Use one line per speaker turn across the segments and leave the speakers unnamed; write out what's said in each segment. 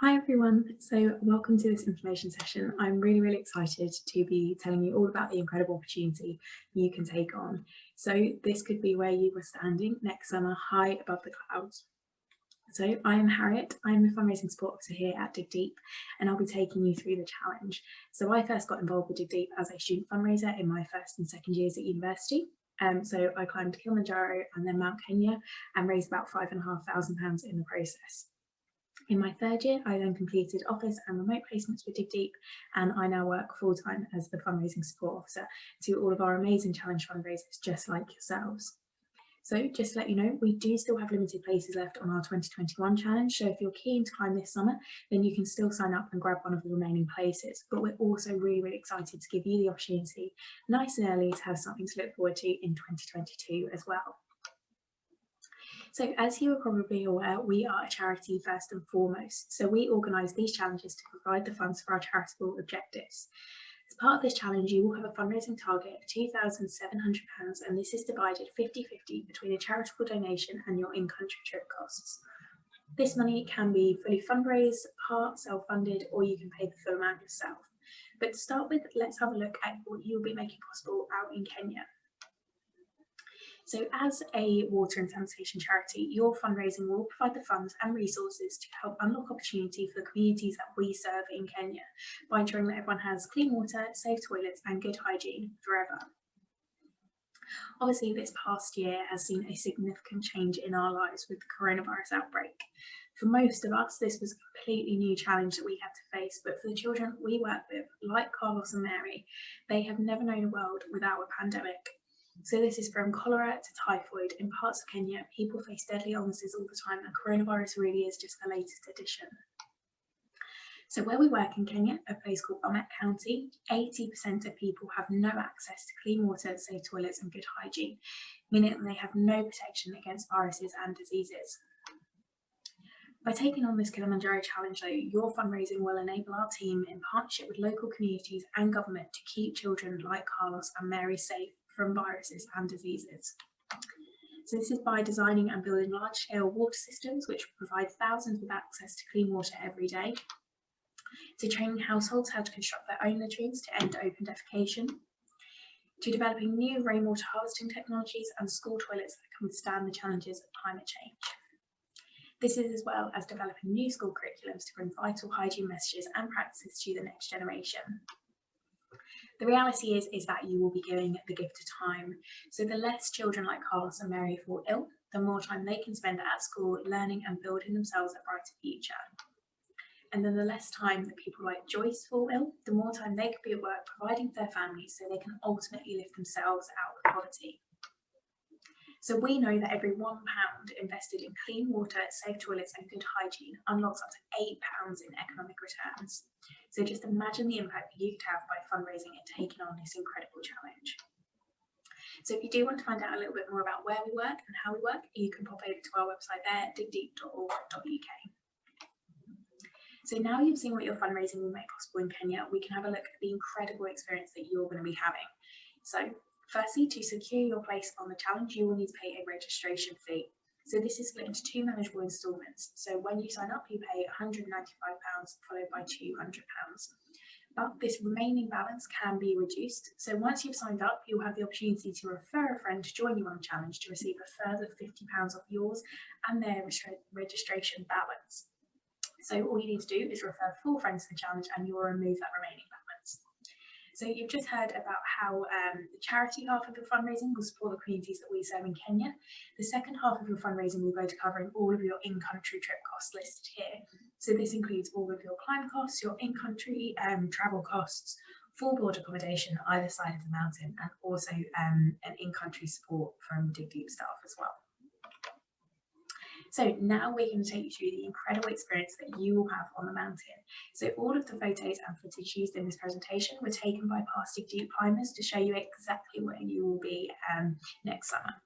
Hi everyone, so welcome to this information session. I'm really excited to be telling you all about the incredible opportunity you can take on. So this could be where you were standing next summer high above the clouds. So I am Harriet, I'm the fundraising support officer here at Dig Deep, and I'll be taking you through the challenge. So I first got involved with Dig Deep as a student fundraiser in my first and second years at university. So I climbed Kilimanjaro and then Mount Kenya and raised about £5,500 in the process. In my third year, I then completed office and remote placements with Dig Deep, and I now work full-time as the fundraising support officer to all of our amazing challenge fundraisers just like yourselves. So just to let you know, we do still have limited places left on our 2021 challenge, so if you're keen to climb this summer, then you can still sign up and grab one of the remaining places. But we're also really excited to give you the opportunity nice and early to have something to look forward to in 2022 as well. So as you are probably aware, we are a charity first and foremost. So we organise these challenges to provide the funds for our charitable objectives. As part of this challenge, you will have a fundraising target of £2,700, and this is divided 50-50 between a charitable donation and your in-country trip costs. This money can be fully fundraised, part self-funded, or you can pay the full amount yourself. But to start with, let's have a look at what you'll be making possible out in Kenya. So as a water and sanitation charity, your fundraising will provide the funds and resources to help unlock opportunity for the communities that we serve in Kenya by ensuring that everyone has clean water, safe toilets and good hygiene forever. Obviously, this past year has seen a significant change in our lives with the coronavirus outbreak. For most of us, this was a completely new challenge that we had to face, but for the children we work with, like Carlos and Mary, they have never known a world without a pandemic. So this is from cholera to typhoid. In parts of Kenya, people face deadly illnesses all the time, and coronavirus really is just the latest addition. So where we work in Kenya, a place called Bomet County, 80% of people have no access to clean water, safe toilets and good hygiene, meaning that they have no protection against viruses and diseases. By taking on this Kilimanjaro challenge though, your fundraising will enable our team in partnership with local communities and government to keep children like Carlos and Mary safe from viruses and diseases. So this is by designing and building large-scale water systems which provide thousands with access to clean water every day, to training households how to construct their own latrines to end open defecation, to developing new rainwater harvesting technologies and school toilets that can withstand the challenges of climate change. This is as well as developing new school curriculums to bring vital hygiene messages and practices to the next generation. The reality is that you will be giving the gift of time. So the less children like Carlos and Mary fall ill, the more time they can spend at school learning and building themselves a brighter future. And then the less time that people like Joyce fall ill, the more time they could be at work providing for their families so they can ultimately lift themselves out of poverty. So we know that every £1 invested in clean water, safe toilets and good hygiene unlocks up to £8 in economic returns. So just imagine the impact that you could have by fundraising and taking on this incredible challenge. So if you do want to find out a little bit more about where we work and how we work, you can pop over to our website there, digdeep.org.uk. So now you've seen what your fundraising will make possible in Kenya, we can have a look at the incredible experience that you're going to be having. So firstly, to secure your place on the challenge, you will need to pay a registration fee. So this is split into two manageable instalments. So when you sign up, you pay £195 followed by £200. But this remaining balance can be reduced. So once you've signed up, you'll have the opportunity to refer a friend to join you on the challenge to receive a further £50 off yours and their registration balance. So all you need to do is refer 4 friends to the challenge and you'll remove that remaining balance. So you've just heard about how the charity half of your fundraising will support the communities that we serve in Kenya. The second half of your fundraising will go to covering all of your in-country trip costs listed here. So this includes all of your climb costs, your in-country travel costs, full board accommodation either side of the mountain, and also an in-country support from Dig Deep staff as well. So now we're going to take you through the incredible experience that you will have on the mountain. So all of the photos and footage used in this presentation were taken by past Dig Deep climbers to show you exactly where you will be next summer.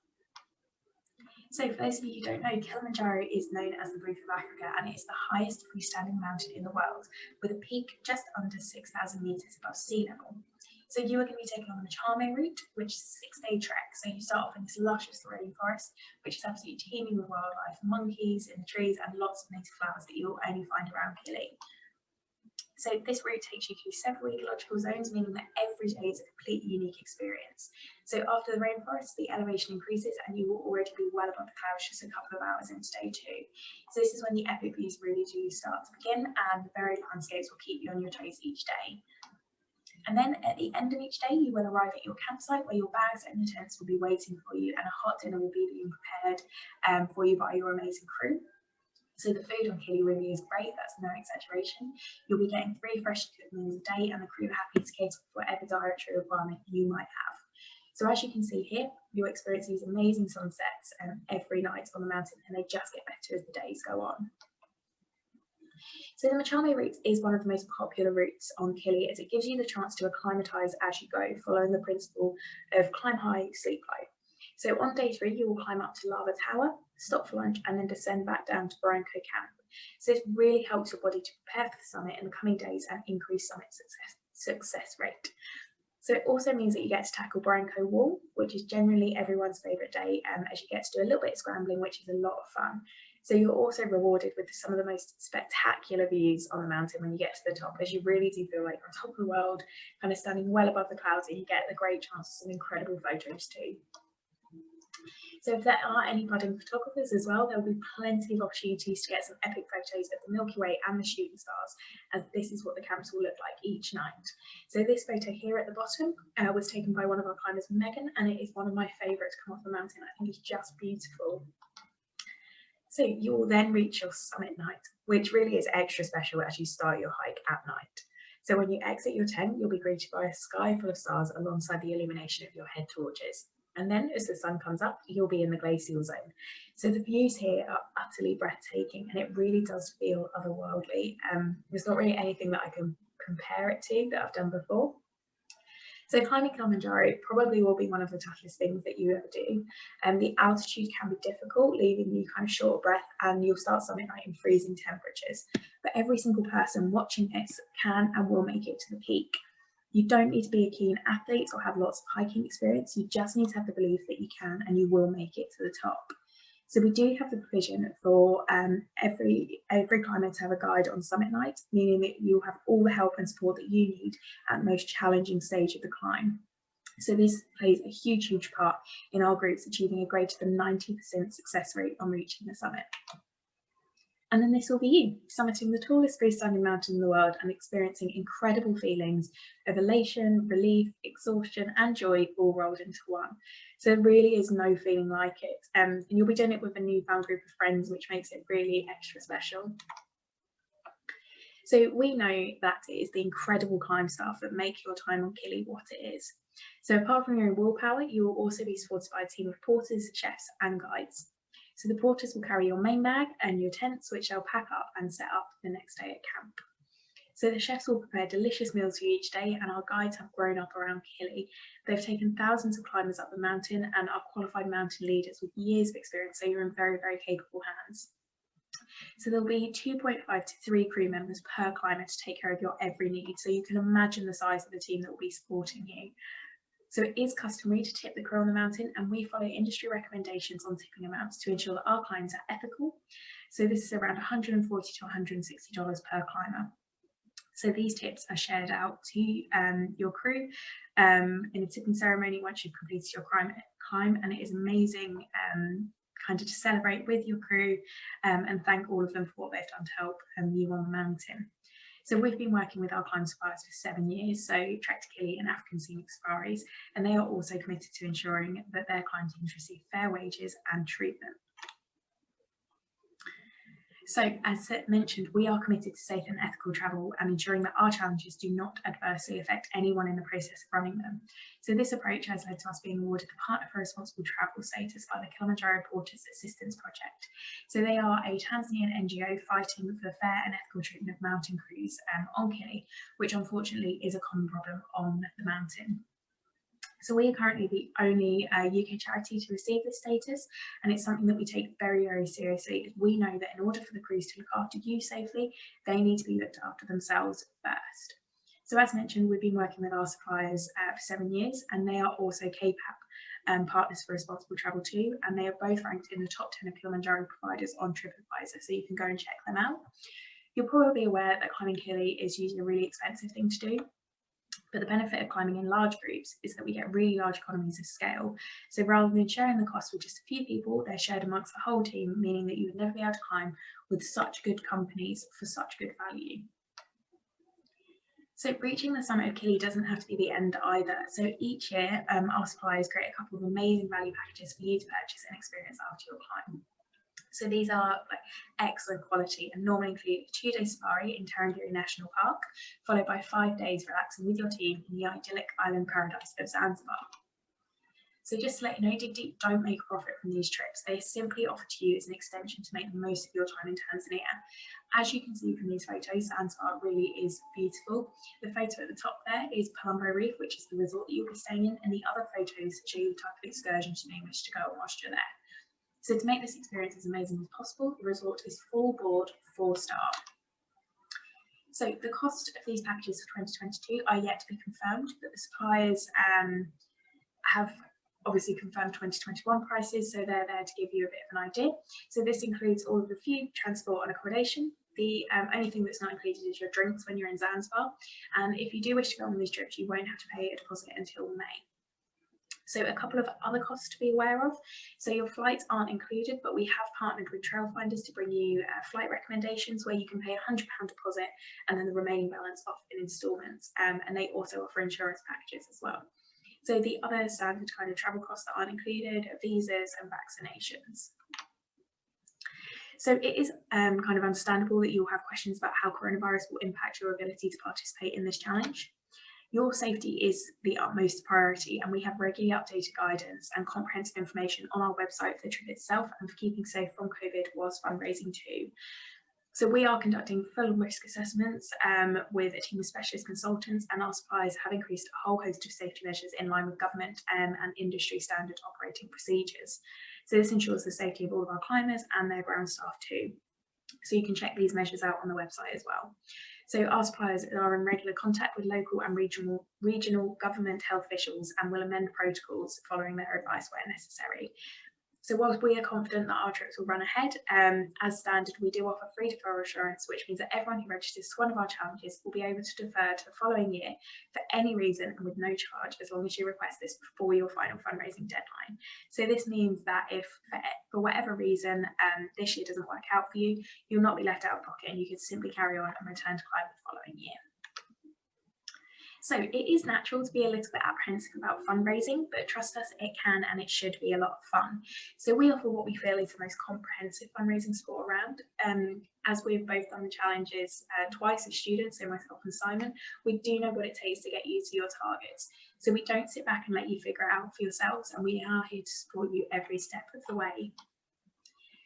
So for those of you who don't know, Kilimanjaro is known as the roof of Africa, and it's the highest freestanding mountain in the world with a peak just under 6,000 metres above sea level. So you are going to be taken on the Charme route, which is a 6-day trek. So you start off in this luscious rainforest, which is absolutely teeming with wildlife, monkeys in the trees, and lots of native flowers that you'll only find around Kili. So this route takes you through several ecological zones, meaning that every day is a completely unique experience. So after the rainforest, the elevation increases and you will already be well above the clouds just a couple of hours into day 2. So this is when the epic views really do start to begin, and the varied landscapes will keep you on your toes each day. And then at the end of each day, you will arrive at your campsite where your bags and your tents will be waiting for you, and a hot dinner will be being prepared for you by your amazing crew. So the food on Kili really is great, that's no exaggeration. You'll be getting 3 fresh cooked meals a day, and the crew are happy to cater for whatever dietary requirement you might have. So as you can see here, you'll experience these amazing sunsets every night on the mountain, and they just get better as the days go on. So the Machame route is one of the most popular routes on Kili, as it gives you the chance to acclimatise as you go, following the principle of climb high, sleep low. So on day 3, you will climb up to Lava Tower, stop for lunch, and then descend back down to Barranco Camp. So this really helps your body to prepare for the summit in the coming days and increase summit success rate. So it also means that you get to tackle Barranco Wall, which is generally everyone's favourite day, as you get to do a little bit of scrambling, which is a lot of fun. So you're also rewarded with some of the most spectacular views on the mountain when you get to the top, as you really do feel like you're on top of the world, kind of standing well above the clouds, and you get the great chance of some incredible photos too. So if there are any budding photographers as well, there'll be plenty of opportunities to get some epic photos of the Milky Way and the shooting stars, as this is what the camps will look like each night. So this photo here at the bottom was taken by one of our climbers, Megan, and it is one of my favourite to come off the mountain. I think it's just beautiful. So you will then reach your summit night, which really is extra special as you start your hike at night. So when you exit your tent, you'll be greeted by a sky full of stars alongside the illumination of your head torches. And then as the sun comes up, you'll be in the glacial zone. So the views here are utterly breathtaking, and it really does feel otherworldly. There's not really anything that I can compare it to that I've done before. So climbing Kilimanjaro probably will be one of the toughest things that you ever do. The altitude can be difficult, leaving you kind of short of breath, and you'll start summit night in freezing temperatures. But every single person watching this can and will make it to the peak. You don't need to be a keen athlete or have lots of hiking experience. You just need to have the belief that you can and you will make it to the top. So we do have the provision for every climber to have a guide on summit night, meaning that you'll have all the help and support that you need at the most challenging stage of the climb. So this plays a huge part in our groups achieving a greater than 90% success rate on reaching the summit. And then this will be you, summiting the tallest freestanding mountain in the world and experiencing incredible feelings of elation, relief, exhaustion, and joy all rolled into one. So there really is no feeling like it. And you'll be doing it with a newfound group of friends, which makes it really extra special. So we know that it is the incredible climb staff that make your time on Kili what it is. So apart from your own willpower, you will also be supported by a team of porters, chefs, and guides. So the porters will carry your main bag and your tents, which they'll pack up and set up the next day at camp. So the chefs will prepare delicious meals for you each day, and our guides have grown up around Kili. They've taken thousands of climbers up the mountain and are qualified mountain leaders with years of experience, so you're in very capable hands. So there'll be 2.5 to 3 crew members per climber to take care of your every need, so you can imagine the size of the team that will be supporting you. So it is customary to tip the crew on the mountain, and we follow industry recommendations on tipping amounts to ensure that our climbs are ethical. So this is around $140 to $160 per climber. So these tips are shared out to your crew in a tipping ceremony once you've completed your climb, and it is amazing kind of to celebrate with your crew and thank all of them for what they've done to help you on the mountain. So we've been working with our climb suppliers for 7 years, so Trek to Kili and African Scenic Safaris, and they are also committed to ensuring that their climb teams receive fair wages and treatment. So as mentioned, we are committed to safe and ethical travel and ensuring that our challenges do not adversely affect anyone in the process of running them. So this approach has led to us being awarded the Partner for Responsible Travel status by the Kilimanjaro Porters Assistance Project. So they are a Tanzanian NGO fighting for the fair and ethical treatment of mountain crews on Kili, which unfortunately is a common problem on the mountain. So we are currently the only UK charity to receive this status, and it's something that we take very seriously. We know that in order for the crews to look after you safely, they need to be looked after themselves first. So as mentioned, we've been working with our suppliers for 7 years, and they are also KPAP partners for responsible travel too, and they are both ranked in the top 10 of Kilimanjaro providers on TripAdvisor, so you can go and check them out. You're probably aware that climbing Kili is usually a really expensive thing to do, but the benefit of climbing in large groups is that we get really large economies of scale. So rather than sharing the cost with just a few people, they're shared amongst the whole team, meaning that you would never be able to climb with such good companies for such good value. So reaching the summit of Kili doesn't have to be the end either. So each year, our suppliers create a couple of amazing value packages for you to purchase and experience after your climb. So these are excellent quality and normally include a 2-day safari in Tanzanian National Park, followed by 5 days relaxing with your team in the idyllic island paradise of Zanzibar. So just to let you know, Dig Deep don't make a profit from these trips. They simply offer to you as an extension to make the most of your time in Tanzania. As you can see from these photos, Zanzibar really is beautiful. The photo at the top there is Palumbo Reef, which is the resort that you'll be staying in, and the other photos show you the type of excursions you may wish to go on whilst you're there. So to make this experience as amazing as possible, the resort is full board, 4-star. So the cost of these packages for 2022 are yet to be confirmed, but the suppliers have obviously confirmed 2021 prices, so they're there to give you a bit of an idea. So this includes all of the food, transport and accommodation. The only thing that's not included is your drinks when you're in Zanzibar, and if you do wish to go on these trips, you won't have to pay a deposit until May. So a couple of other costs to be aware of. So your flights aren't included, but we have partnered with Trail Finders to bring you flight recommendations where you can pay a £100 deposit and then the remaining balance off in instalments. And they also offer insurance packages as well. So the other standard kind of travel costs that aren't included are visas and vaccinations. So it is kind of understandable that you'll have questions about how coronavirus will impact your ability to participate in this challenge. Your safety is the utmost priority, and we have regularly updated guidance and comprehensive information on our website for the trip itself and for keeping safe from COVID whilst fundraising too. So we are conducting full risk assessments with a team of specialist consultants, and our suppliers have increased a whole host of safety measures in line with government and industry standard operating procedures. So this ensures the safety of all of our climbers and their ground staff too. So you can check these measures out on the website as well. So our suppliers are in regular contact with local and regional government health officials and will amend protocols following their advice where necessary. So whilst we are confident that our trips will run ahead, as standard, we do offer free deferral assurance, which means that everyone who registers to one of our challenges will be able to defer to the following year for any reason and with no charge, as long as you request this before your final fundraising deadline. So this means that if for whatever reason this year doesn't work out for you, you'll not be left out of pocket and you can simply carry on and return to climb the following year. So it is natural to be a little bit apprehensive about fundraising, but trust us, it can and it should be a lot of fun. So we offer what we feel is the most comprehensive fundraising support around. As we've both done the challenges twice as students, so myself and Simon, we do know what it takes to get you to your targets. So we don't sit back and let you figure it out for yourselves, and we are here to support you every step of the way.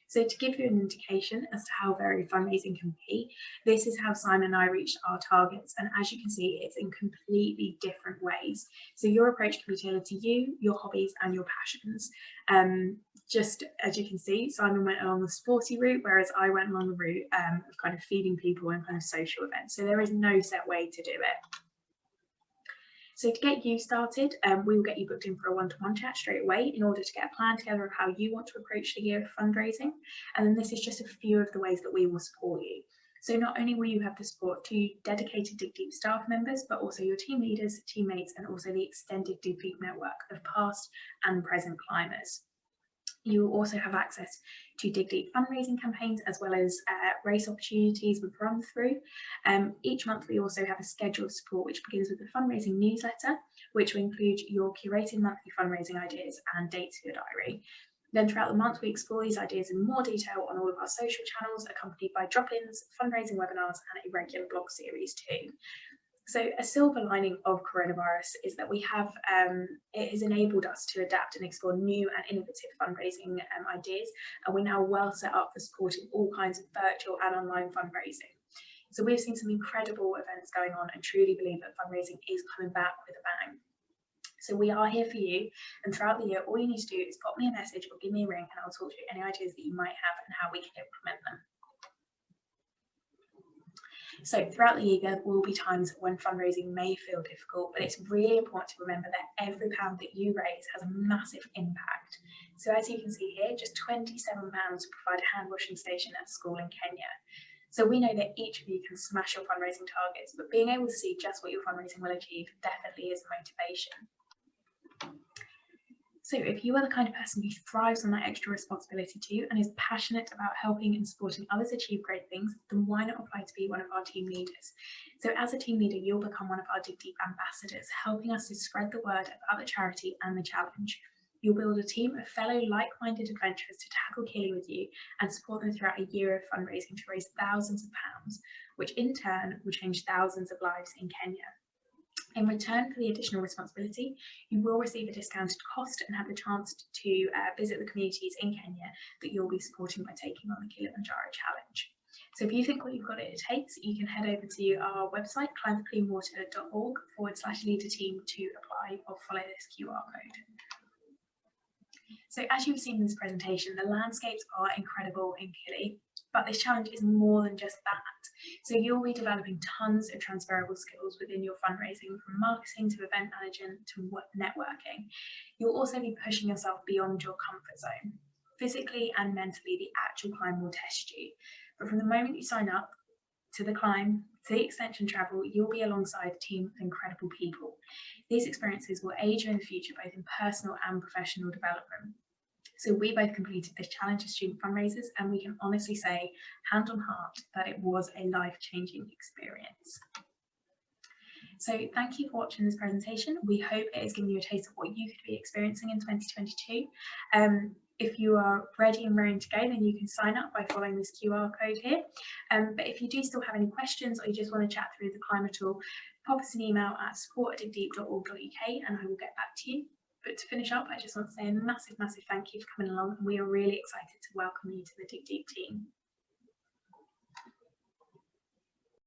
So to give you an indication as to how varied fundraising can be, this is how Simon and I reached our targets, and as you can see, it's in completely different ways. So your approach can be tailored to you, your hobbies and your passions. Just as you can see, Simon went along the sporty route, whereas I went along the route of kind of feeding people and kind of social events. So there is no set way to do it. So to get you started, we will get you booked in for a one-to-one chat straight away in order to get a plan together of how you want to approach the year of fundraising. And then this is just a few of the ways that we will support you. So not only will you have the support of 2 dedicated Dig Deep staff members, but also your team leaders, teammates, and also the extended Dig Deep network of past and present climbers. You will also have access to Dig Deep fundraising campaigns, as well as race opportunities with run through. Each month we also have a scheduled support which begins with the fundraising newsletter, which will include your curated monthly fundraising ideas and dates for your diary. Then throughout the month we explore these ideas in more detail on all of our social channels, accompanied by drop-ins, fundraising webinars and a regular blog series too. So a silver lining of coronavirus is that we have, it has enabled us to adapt and explore new and innovative fundraising ideas, and we're now well set up for supporting all kinds of virtual and online fundraising. So we've seen some incredible events going on and truly believe that fundraising is coming back with a bang. So we are here for you, and throughout the year all you need to do is pop me a message or give me a ring and I'll talk to you any ideas that you might have and how we can implement them. So throughout the year, there will be times when fundraising may feel difficult, but it's really important to remember that every pound that you raise has a massive impact. So as you can see here, just £27 to provide a hand washing station at a school in Kenya. So we know that each of you can smash your fundraising targets, but being able to see just what your fundraising will achieve definitely is a motivation. So if you are the kind of person who thrives on that extra responsibility too and is passionate about helping and supporting others achieve great things, then why not apply to be one of our team leaders? So as a team leader, you'll become one of our Dig Deep ambassadors, helping us to spread the word about the charity and the challenge. You'll build a team of fellow like-minded adventurers to tackle Kili with you and support them throughout a year of fundraising to raise thousands of pounds, which in turn will change thousands of lives in Kenya. In return for the additional responsibility, you will receive a discounted cost and have the chance to visit the communities in Kenya that you'll be supporting by taking on the Kilimanjaro challenge. So if you think what you've got it takes, you can head over to our website, climbforcleanwater.org/leader team to apply or follow this QR code. So as you've seen in this presentation, the landscapes are incredible in Kili, but this challenge is more than just that. So you'll be developing tons of transferable skills within your fundraising, from marketing to event management to networking. You'll also be pushing yourself beyond your comfort zone. Physically and mentally, the actual climb will test you. But from the moment you sign up to the climb, to the extension travel, you'll be alongside a team of incredible people. These experiences will aid you in the future, both in personal and professional development. So we both completed this challenge as student fundraisers, and we can honestly say, hand on heart, that it was a life-changing experience. So thank you for watching this presentation. We hope it has given you a taste of what you could be experiencing in 2022. If you are ready and raring to go, then you can sign up by following this QR code here. But if you do still have any questions, or you just want to chat through the climb at all, pop us an email at support@digdeep.org.uk and I will get back to you. But to finish up, I just want to say a massive thank you for coming along, and we are really excited to welcome you to the Dig Deep team.